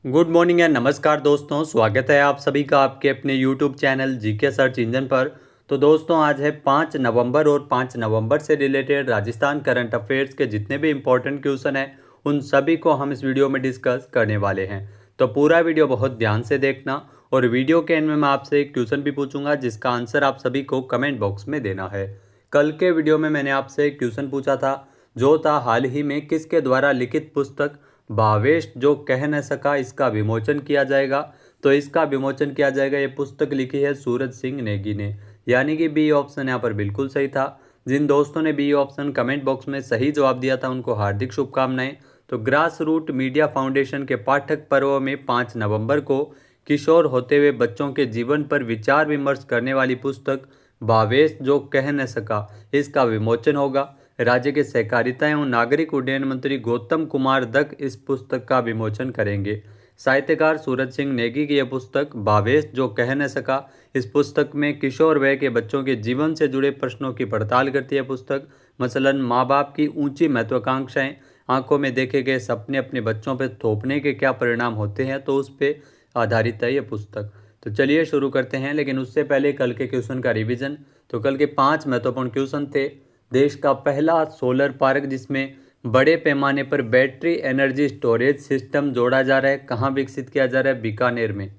Good morning and नमस्कार दोस्तों, स्वागत है आप सभी का आपके अपने YouTube channel GK search engine पर। तो दोस्तों आज है 5 नवंबर और 5 नवंबर से रिलेटेड राजस्थान करंट अफेयर्स के जितने भी इम्पोर्टेंट क्वेश्चन हैं उन सभी को हम इस वीडियो में डिस्कस करने वाले हैं। तो पूरा वीडियो बहुत ध्यान से देखना और वीडियो के एंड में मैं आपसे एक क्वेश्चन भी पूछूंगा जिसका आंसर आप सभी को कमेंट बॉक्स में देना है। कल के वीडियो में मैंने आपसे एक क्वेश्चन पूछा था जो था हाल ही में किसके द्वारा लिखित पुस्तक भावेश जो कह न सका इसका विमोचन किया जाएगा। तो इसका विमोचन किया जाएगा, ये पुस्तक लिखी है सूरज सिंह नेगी ने, यानी कि बी ऑप्शन यहाँ पर बिल्कुल सही था। जिन दोस्तों ने बी ऑप्शन कमेंट बॉक्स में सही जवाब दिया था उनको हार्दिक शुभकामनाएं। तो ग्रास रूट मीडिया फाउंडेशन के पाठक पर्व में 5 नवंबर को किशोर होते हुए बच्चों के जीवन पर विचार विमर्श करने वाली पुस्तक भावेश जो कह न सका इसका विमोचन होगा। राज्य के सहकारिता एवं नागरिक उड्डयन मंत्री गौतम कुमार दत्त इस पुस्तक का विमोचन करेंगे। साहित्यकार सूरज सिंह नेगी की यह पुस्तक भावेश जो कह न सका, इस पुस्तक में किशोर वय के बच्चों के जीवन से जुड़े प्रश्नों की पड़ताल करती है। पुस्तक मसलन माँ बाप की ऊंची महत्वाकांक्षाएं, आंखों में देखे गए सपने अपने बच्चों पर थोपने के क्या परिणाम होते हैं, तो उस पर आधारित है यह पुस्तक। तो चलिए शुरू करते हैं, लेकिन उससे पहले कल के क्वेश्चन का रिवीजन। तो कल के 5 महत्वपूर्ण क्वेश्चन थे। देश का पहला सोलर पार्क जिसमें बड़े पैमाने पर बैटरी एनर्जी स्टोरेज सिस्टम जोड़ा जा रहा है, कहाँ विकसित किया जा रहा है? बीकानेर में।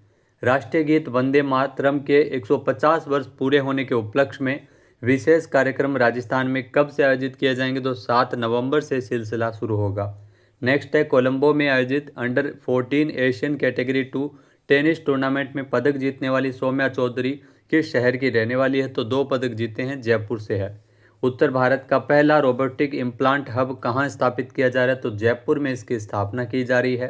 राष्ट्रीय गीत वंदे मातरम के 150 वर्ष पूरे होने के उपलक्ष्य में विशेष कार्यक्रम राजस्थान में कब से आयोजित किए जाएंगे? तो 7 नवंबर से सिलसिला शुरू होगा। नेक्स्ट है कोलंबो में आयोजित under 14 Asian category 2 tennis tournament में पदक जीतने वाली सौम्या चौधरी किस शहर की रहने वाली है? तो 2 पदक जीते हैं, जयपुर से है। उत्तर भारत का पहला रोबोटिक इम्प्लांट हब कहाँ स्थापित किया जा रहा है? तो जयपुर में इसकी स्थापना की जा रही है।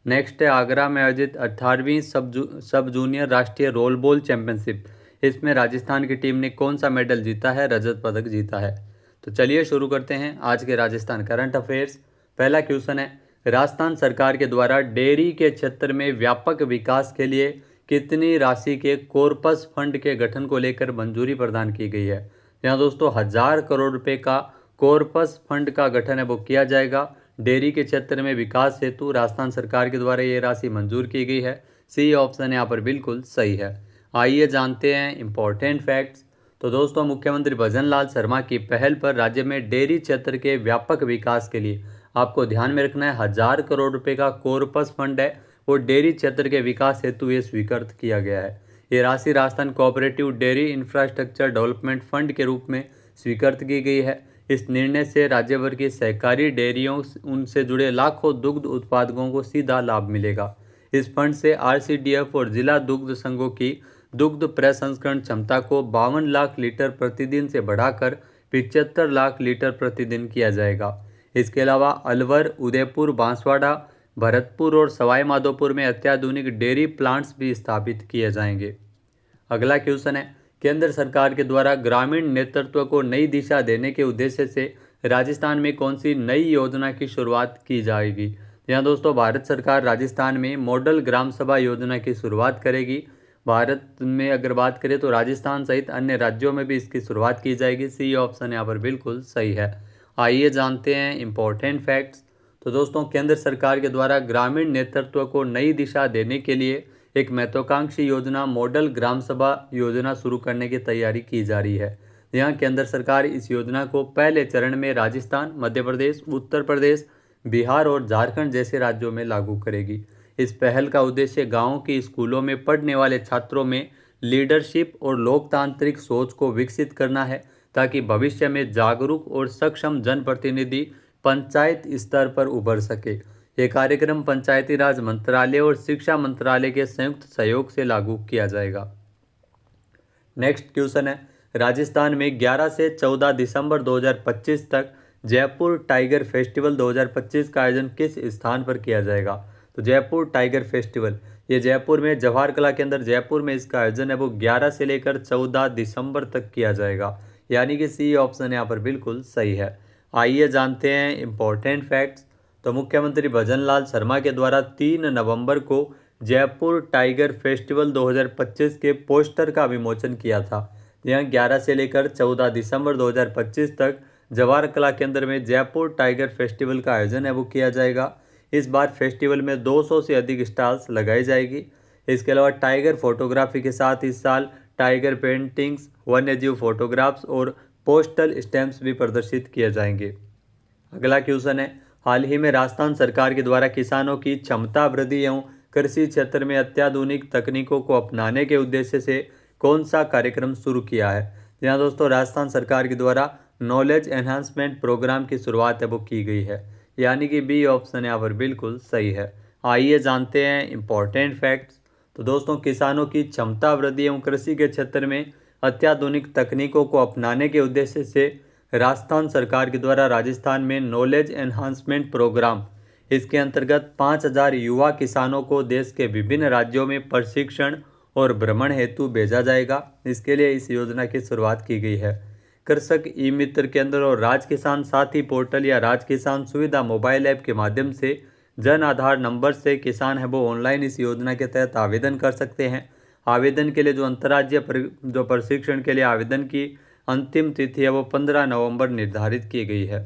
नेक्स्ट है आगरा में आयोजित 18वीं सब जूनियर राष्ट्रीय रोल बॉल चैंपियनशिप, इसमें राजस्थान की टीम ने कौन सा मेडल जीता है? रजत पदक जीता है। तो चलिए शुरू करते हैं आज के राजस्थान करंट अफेयर्स। पहला क्वेश्चन है, राजस्थान सरकार के द्वारा डेयरी के क्षेत्र में व्यापक विकास के लिए कितनी राशि के कॉर्पस फंड के गठन को लेकर मंजूरी प्रदान की गई है? यहाँ दोस्तों 1000 करोड़ रुपए का कॉर्पस फंड का गठन है वो किया जाएगा। डेयरी के क्षेत्र में विकास हेतु राजस्थान सरकार के द्वारा ये राशि मंजूर की गई है। सी ऑप्शन यहाँ पर बिल्कुल सही है। आइए जानते हैं इम्पोर्टेंट फैक्ट्स। तो दोस्तों मुख्यमंत्री भजन लाल शर्मा की पहल पर राज्य में डेयरी क्षेत्र के व्यापक विकास के लिए आपको ध्यान में रखना है 1000 करोड़ रुपए का कॉर्पस फंड है वो डेयरी क्षेत्र के विकास हेतु ये स्वीकृत किया गया है। ये राशि Rajasthan cooperative dairy infrastructure development fund के रूप में स्वीकृत की गई है। इस निर्णय से राज्य भर की सहकारी डेयरियों उनसे जुड़े लाखों दुग्ध उत्पादकों को सीधा लाभ मिलेगा। इस फंड से आरसीडीएफ और जिला दुग्ध संघों की दुग्ध प्रसंस्करण क्षमता को 52 लाख लीटर प्रतिदिन से बढ़ाकर 75 लाख लीटर प्रतिदिन किया जाएगा। इसके अलावा अलवर, उदयपुर, बांसवाड़ा, भरतपुर और सवाई माधोपुर में अत्याधुनिक डेयरी प्लांट्स भी स्थापित किए जाएंगे। अगला क्वेश्चन है, केंद्र सरकार के द्वारा ग्रामीण नेतृत्व को नई दिशा देने के उद्देश्य से राजस्थान में कौन सी नई योजना की शुरुआत की जाएगी? यहाँ दोस्तों भारत सरकार राजस्थान में मॉडल ग्राम सभा योजना की शुरुआत करेगी। भारत में अगर बात करें तो राजस्थान सहित अन्य राज्यों में भी इसकी शुरुआत की जाएगी। सी ऑप्शन यहाँ पर बिल्कुल सही है। आइए जानते हैं इम्पोर्टेंट फैक्ट्स। तो दोस्तों केंद्र सरकार के द्वारा ग्रामीण नेतृत्व को नई दिशा देने के लिए एक महत्वाकांक्षी योजना मॉडल ग्राम सभा योजना शुरू करने की तैयारी की जा रही है। यहाँ केंद्र सरकार इस योजना को पहले चरण में राजस्थान, मध्य प्रदेश, उत्तर प्रदेश, बिहार और झारखंड जैसे राज्यों में लागू करेगी। इस पहल का उद्देश्य गाँव के स्कूलों में पढ़ने वाले छात्रों में लीडरशिप और लोकतांत्रिक सोच को विकसित करना है ताकि भविष्य में जागरूक और सक्षम जनप्रतिनिधि पंचायत स्तर पर उभर सके। ये कार्यक्रम पंचायती राज मंत्रालय और शिक्षा मंत्रालय के संयुक्त सहयोग से लागू किया जाएगा। नेक्स्ट क्वेश्चन है, राजस्थान में 11 से 14 दिसंबर 2025 तक जयपुर टाइगर फेस्टिवल 2025 का आयोजन किस स्थान पर किया जाएगा? तो जयपुर टाइगर फेस्टिवल ये जयपुर में जवाहर कला केंद्र जयपुर में इसका आयोजन है वो 11 से लेकर 14 दिसंबर तक किया जाएगा, यानी कि सी ऑप्शन यहाँ पर बिल्कुल सही है। आइए जानते हैं इम्पोर्टेंट फैक्ट्स। तो मुख्यमंत्री भजन लाल शर्मा के द्वारा 3 नवंबर को जयपुर टाइगर फेस्टिवल 2025 के पोस्टर का विमोचन किया था। यहाँ 11 से लेकर 14 दिसंबर 2025 तक जवाहर कला केंद्र में जयपुर टाइगर फेस्टिवल का आयोजन है वो किया जाएगा। इस बार फेस्टिवल में 200 से अधिक स्टॉल्स लगाई जाएगी। इसके अलावा टाइगर फोटोग्राफी के साथ इस साल टाइगर पेंटिंग्स, वन्यजीव फोटोग्राफ्स और पोस्टल स्टैम्प्स भी प्रदर्शित किए जाएंगे। अगला क्वेश्चन है, हाल ही में राजस्थान सरकार के द्वारा किसानों की क्षमता वृद्धि एवं कृषि क्षेत्र में अत्याधुनिक तकनीकों को अपनाने के उद्देश्य से कौन सा कार्यक्रम शुरू किया है? जी हाँ दोस्तों, राजस्थान सरकार के द्वारा नॉलेज एनहांसमेंट प्रोग्राम की शुरुआत है वो की गई है, यानी कि बी ऑप्शन यहाँ पर बिल्कुल सही है। आइए जानते हैं इम्पोर्टेंट फैक्ट्स। तो दोस्तों, किसानों की क्षमता वृद्धि एवं कृषि के क्षेत्र में अत्याधुनिक तकनीकों को अपनाने के उद्देश्य से राजस्थान सरकार के द्वारा राजस्थान में नॉलेज एनहांसमेंट प्रोग्राम, इसके अंतर्गत 5000 युवा किसानों को देश के विभिन्न राज्यों में प्रशिक्षण और भ्रमण हेतु भेजा जाएगा। इसके लिए इस योजना की शुरुआत की गई है। कृषक ई मित्र केंद्र और राज किसान साथी पोर्टल या राज किसान सुविधा मोबाइल ऐप के माध्यम से जन आधार नंबर से किसान है वो ऑनलाइन इस योजना के तहत आवेदन कर सकते हैं। आवेदन के लिए जो अंतर्राज्यीय जो प्रशिक्षण के लिए आवेदन की अंतिम तिथि है वो 15 नवंबर निर्धारित की गई है।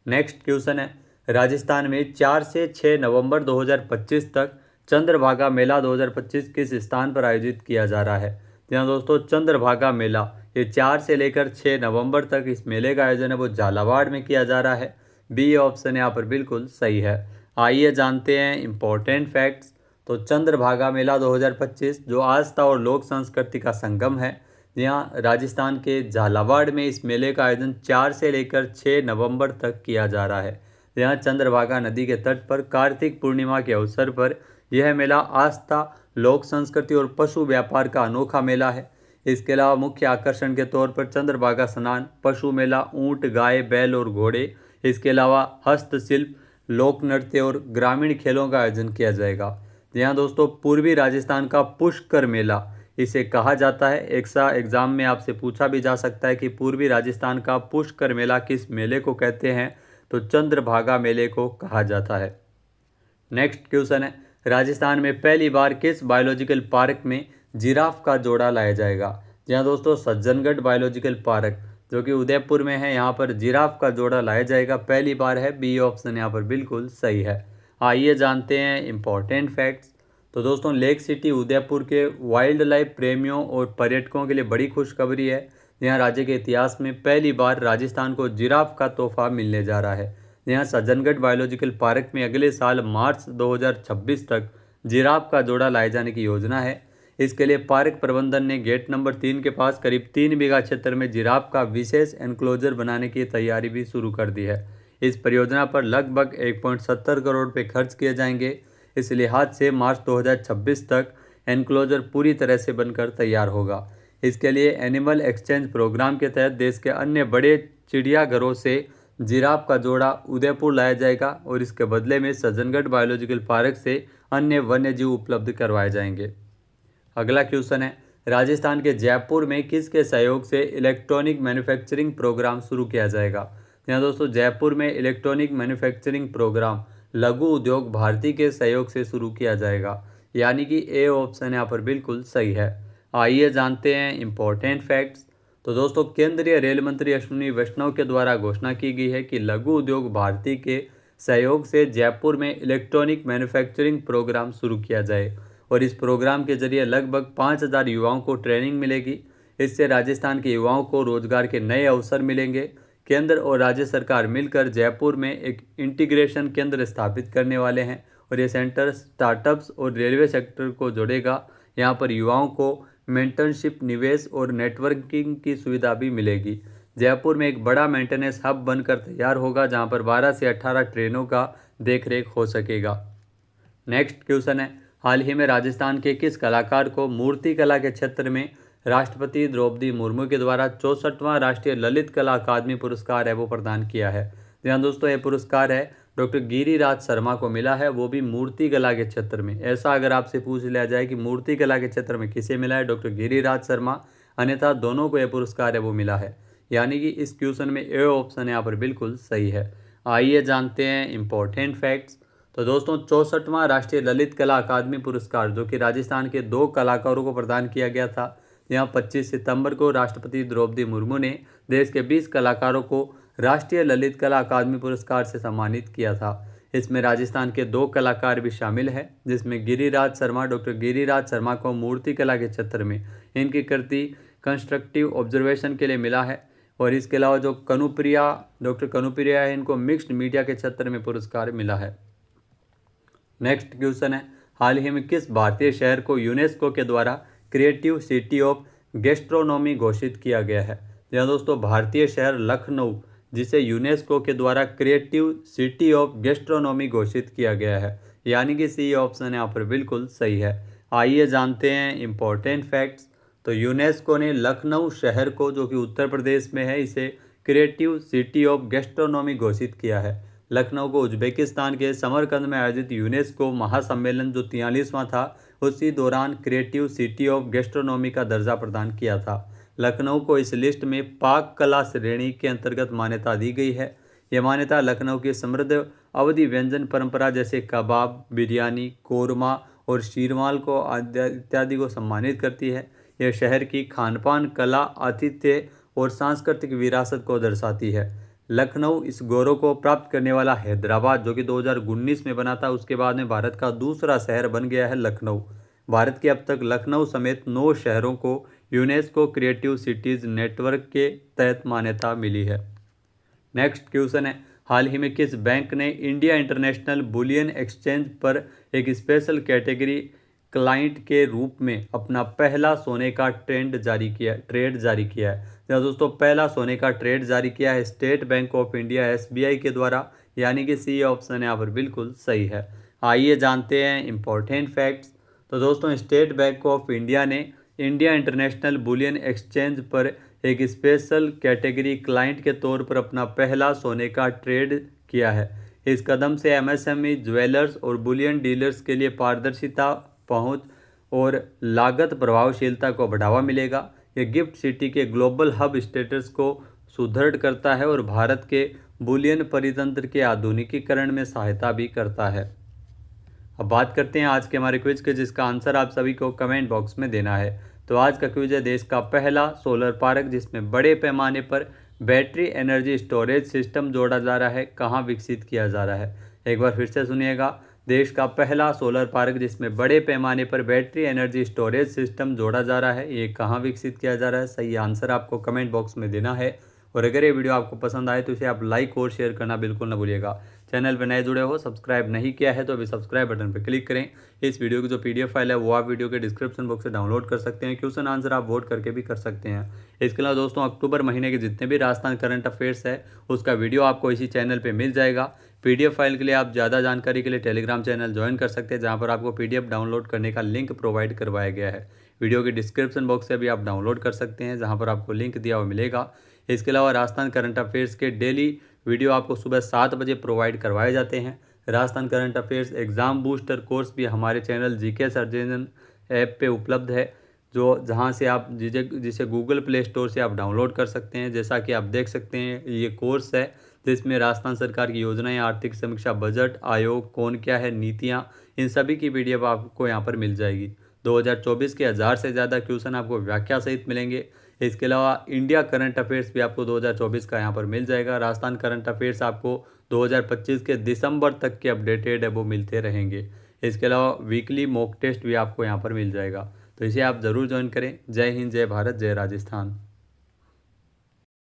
नेक्स्ट क्वेश्चन है, राजस्थान में 4 से 6 नवंबर 2025 तक चंद्रभागा मेला 2025 किस स्थान पर आयोजित किया जा रहा है? जहाँ दोस्तों चंद्रभागा मेला ये 4 से लेकर 6 नवंबर तक इस मेले का आयोजन है वो झालावाड़ में किया जा रहा है। बी ऑप्शन यहाँ पर बिल्कुल सही है। आइए जानते हैं इम्पोर्टेंट फैक्ट्स। तो चंद्रभागा मेला 2025 जो आस्था और लोक संस्कृति का संगम है, यहाँ राजस्थान के झालावाड़ में इस मेले का आयोजन 4 से लेकर 6 नवंबर तक किया जा रहा है। यहाँ चंद्रभागा नदी के तट पर कार्तिक पूर्णिमा के अवसर पर यह मेला आस्था, लोक संस्कृति और पशु व्यापार का अनोखा मेला है। इसके अलावा मुख्य आकर्षण के तौर पर चंद्रभागा स्नान, पशु मेला, ऊंट, गाय, बैल और घोड़े, इसके अलावा हस्तशिल्प, लोक नृत्य और ग्रामीण खेलों का आयोजन किया जाएगा। यहाँ दोस्तों पूर्वी राजस्थान का पुष्कर मेला इसे कहा जाता है। एग्जाम में आपसे पूछा भी जा सकता है कि पूर्वी राजस्थान का पुष्कर मेला किस मेले को कहते हैं? तो चंद्रभागा मेले को कहा जाता है। नेक्स्ट क्वेश्चन है, राजस्थान में पहली बार किस बायोलॉजिकल पार्क में जिराफ का जोड़ा लाया जाएगा? जहाँ दोस्तों सज्जनगढ़ बायोलॉजिकल पार्क जो कि उदयपुर में है, यहाँ पर जिराफ का जोड़ा लाया जाएगा, पहली बार है। बी ऑप्शन यहाँ पर बिल्कुल सही है। आइए जानते हैं इम्पोर्टेंट फैक्ट्स। तो दोस्तों लेक सिटी उदयपुर के वाइल्ड लाइफ प्रेमियों और पर्यटकों के लिए बड़ी खुशखबरी है। यहाँ राज्य के इतिहास में पहली बार राजस्थान को जिराफ का तोहफा मिलने जा रहा है। यहाँ सज्जनगढ़ बायोलॉजिकल पार्क में अगले साल मार्च 2026 तक जिराफ का जोड़ा लाए जाने की योजना है। इसके लिए पार्क प्रबंधन ने गेट नंबर 3 के पास करीब 3 बीघा क्षेत्र में जिराफ का विशेष एनक्लोजर बनाने की तैयारी भी शुरू कर दी है। इस परियोजना पर लगभग 1.70 करोड़ रुपये खर्च किए जाएंगे। इस लिहाज से मार्च 2026 तक एनक्लोजर पूरी तरह से बनकर तैयार होगा। इसके लिए एनिमल एक्सचेंज प्रोग्राम के तहत देश के अन्य बड़े चिड़ियाघरों से जिराफ का जोड़ा उदयपुर लाया जाएगा और इसके बदले में सज्जनगढ़ बायोलॉजिकल पार्क से अन्य वन्यजीव उपलब्ध करवाए जाएंगे। अगला क्वेश्चन है, राजस्थान के जयपुर में किसके सहयोग से इलेक्ट्रॉनिक मैन्युफैक्चरिंग प्रोग्राम शुरू किया जाएगा? यहाँ दोस्तों जयपुर में इलेक्ट्रॉनिक मैन्युफैक्चरिंग प्रोग्राम लघु उद्योग भारती के सहयोग से शुरू किया जाएगा, यानी कि ए ऑप्शन यहाँ पर बिल्कुल सही है। आइए जानते हैं इम्पोर्टेंट फैक्ट्स। तो दोस्तों केंद्रीय रेल मंत्री अश्विनी वैष्णव के द्वारा घोषणा की गई है कि लघु उद्योग भारती के सहयोग से जयपुर में इलेक्ट्रॉनिक मैन्युफैक्चरिंग प्रोग्राम शुरू किया जाए और इस प्रोग्राम के जरिए लगभग 5000 युवाओं को ट्रेनिंग मिलेगी। इससे राजस्थान के युवाओं को रोजगार के नए अवसर मिलेंगे। केंद्र और राज्य सरकार मिलकर जयपुर में एक इंटीग्रेशन केंद्र स्थापित करने वाले हैं और ये सेंटर स्टार्टअप्स और रेलवे सेक्टर को जोड़ेगा। यहाँ पर युवाओं को मेंटरशिप, निवेश और नेटवर्किंग की सुविधा भी मिलेगी। जयपुर में एक बड़ा मेंटेनेंस हब बनकर तैयार होगा जहाँ पर 12 से 18 ट्रेनों का देखरेख हो सकेगा। नेक्स्ट क्वेश्चन है, हाल ही में राजस्थान के किस कलाकार को मूर्ति कला के क्षेत्र में राष्ट्रपति द्रौपदी मुर्मू के द्वारा 64वां राष्ट्रीय ललित कला अकादमी पुरस्कार है वो प्रदान किया है? जहाँ दोस्तों ये पुरस्कार है डॉक्टर गिरिराज शर्मा को मिला है, वो भी मूर्ति कला के क्षेत्र में। ऐसा अगर आपसे पूछ लिया जाए कि मूर्ति कला के क्षेत्र में किसे मिला है, डॉक्टर गिरिराज शर्मा, अन्यथा दोनों को यह पुरस्कार है वो मिला है, यानी कि इस क्वेश्चन में ए ऑप्शन यहाँ पर बिल्कुल सही है। आइए जानते हैं इम्पोर्टेंट फैक्ट्स। तो दोस्तों 64वां राष्ट्रीय ललित कला अकादमी पुरस्कार जो कि राजस्थान के 2 कलाकारों को प्रदान किया गया था, यहाँ 25 सितंबर को राष्ट्रपति द्रौपदी मुर्मू ने देश के 20 कलाकारों को राष्ट्रीय ललित कला अकादमी पुरस्कार से सम्मानित किया था। इसमें राजस्थान के 2 कलाकार भी शामिल है, जिसमें गिरिराज शर्मा, डॉक्टर गिरिराज शर्मा को मूर्ति कला के क्षेत्र में इनकी कृति कंस्ट्रक्टिव ऑब्जर्वेशन के लिए मिला है। और इसके अलावा जो कनुप्रिया, डॉक्टर कनुप्रिया है, इनको मिक्स्ड मीडिया के क्षेत्र में पुरस्कार मिला है। नेक्स्ट क्वेश्चन है, हाल ही में किस भारतीय शहर को यूनेस्को के द्वारा क्रिएटिव सिटी ऑफ गैस्ट्रोनॉमी घोषित किया गया है? जी हाँ दोस्तों, भारतीय शहर लखनऊ, जिसे यूनेस्को के द्वारा क्रिएटिव सिटी ऑफ गैस्ट्रोनॉमी घोषित किया गया है, यानी कि सी ऑप्शन यहाँ पर बिल्कुल सही है। आइए जानते हैं इम्पोर्टेंट फैक्ट्स। तो यूनेस्को ने लखनऊ शहर को, जो कि उत्तर प्रदेश में है, इसे क्रिएटिव सिटी ऑफ गैस्ट्रोनॉमी घोषित किया है। लखनऊ को उज्बेकिस्तान के समरकंद में आयोजित यूनेस्को महासम्मेलन जो 43वां था, उसी दौरान क्रिएटिव सिटी ऑफ गैस्ट्रोनॉमी का दर्जा प्रदान किया था। लखनऊ को इस लिस्ट में पाक कला श्रेणी के अंतर्गत मान्यता दी गई है। यह मान्यता लखनऊ की समृद्ध अवधी व्यंजन परंपरा जैसे कबाब, बिरयानी, कोरमा और शीरमाल को इत्यादि को सम्मानित करती है। यह शहर की खानपान कला, आतिथ्य और सांस्कृतिक विरासत को दर्शाती है। लखनऊ इस गौरव को प्राप्त करने वाला हैदराबाद, जो कि 2019 में बना था, उसके बाद में भारत का दूसरा शहर बन गया है लखनऊ। भारत के अब तक लखनऊ समेत 9 शहरों को यूनेस्को क्रिएटिव सिटीज़ नेटवर्क के तहत मान्यता मिली है। नेक्स्ट क्वेश्चन है, हाल ही में किस बैंक ने इंडिया इंटरनेशनल बुलियन एक्सचेंज पर एक स्पेशल कैटेगरी क्लाइंट के रूप में अपना पहला सोने का ट्रेड जारी किया है? तो दोस्तों, पहला सोने का ट्रेड जारी किया है state bank of India SBI के द्वारा, यानी कि सी ऑप्शन यहाँ पर बिल्कुल सही है। आइए जानते हैं इम्पोर्टेंट फैक्ट्स। तो दोस्तों, स्टेट बैंक ऑफ इंडिया ने इंडिया इंटरनेशनल बुलियन एक्सचेंज पर एक स्पेशल कैटेगरी क्लाइंट के तौर पर अपना पहला सोने का ट्रेड किया है। इस कदम से MSME, ज्वेलर्स और बुलियन डीलर्स के लिए पारदर्शिता, पहुंच और लागत प्रभावशीलता को बढ़ावा मिलेगा। यह गिफ्ट सिटी के ग्लोबल हब स्टेटस को सुदृढ़ करता है और भारत के बुलियन परितंत्र के आधुनिकीकरण में सहायता भी करता है। अब बात करते हैं आज के हमारे क्विज के, जिसका आंसर आप सभी को कमेंट बॉक्स में देना है। तो आज का क्विज है, देश का पहला सोलर पार्क जिसमें बड़े पैमाने पर बैटरी एनर्जी स्टोरेज सिस्टम जोड़ा जा रहा है, कहाँ विकसित किया जा रहा है? एक बार फिर से सुनिएगा, देश का पहला सोलर पार्क जिसमें बड़े पैमाने पर बैटरी एनर्जी स्टोरेज सिस्टम जोड़ा जा रहा है, ये कहाँ विकसित किया जा रहा है? सही आंसर आपको कमेंट बॉक्स में देना है। और अगर ये वीडियो आपको पसंद आए तो इसे आप लाइक और शेयर करना बिल्कुल ना भूलिएगा। चैनल पर नए जुड़े हो, सब्सक्राइब नहीं किया है तो अभी सब्सक्राइब बटन पर क्लिक करें। इस वीडियो की जो PDF फाइल है वो आप वीडियो के डिस्क्रिप्शन बॉक्स से डाउनलोड कर सकते हैं। क्वेश्चन आंसर आप वोट करके भी कर सकते हैं। इसके अलावा दोस्तों, अक्टूबर महीने के जितने भी राजस्थान करंट अफेयर्स है उसका वीडियो आपको इसी चैनल पर मिल जाएगा। PDF फाइल के लिए आप ज़्यादा जानकारी के लिए टेलीग्राम चैनल ज्वाइन कर सकते हैं, जहाँ पर आपको PDF डाउनलोड करने का लिंक प्रोवाइड करवाया गया है। वीडियो के डिस्क्रिप्शन बॉक्स से भी आप डाउनलोड कर सकते हैं, जहाँ पर आपको लिंक दिया हुआ मिलेगा। इसके अलावा राजस्थान करंट अफेयर्स के डेली वीडियो आपको सुबह 7 बजे प्रोवाइड करवाए जाते हैं। Rajasthan current affairs exam booster course भी हमारे channel GK search engine app पे उपलब्ध है, जो जहां से आप जिसे गूगल प्ले स्टोर से आप डाउनलोड कर सकते हैं। जैसा कि आप देख सकते हैं, ये कोर्स है जिसमें राजस्थान सरकार की योजनाएं, आर्थिक समीक्षा, बजट, आयोग, कौन क्या है, नीतियाँ, इन सभी की PDF आपको यहाँ पर मिल जाएगी। 2024 के 1000 से ज़्यादा क्वेश्चन आपको व्याख्या सहित मिलेंगे। इसके अलावा इंडिया करंट अफेयर्स भी आपको 2024 का यहाँ पर मिल जाएगा। राजस्थान करंट अफेयर्स आपको 2025 के दिसंबर तक के अपडेटेड है वो मिलते रहेंगे। इसके अलावा वीकली मॉक टेस्ट भी आपको यहाँ पर मिल जाएगा, तो इसे आप ज़रूर ज्वाइन करें। जय हिंद, जय भारत, जय राजस्थान।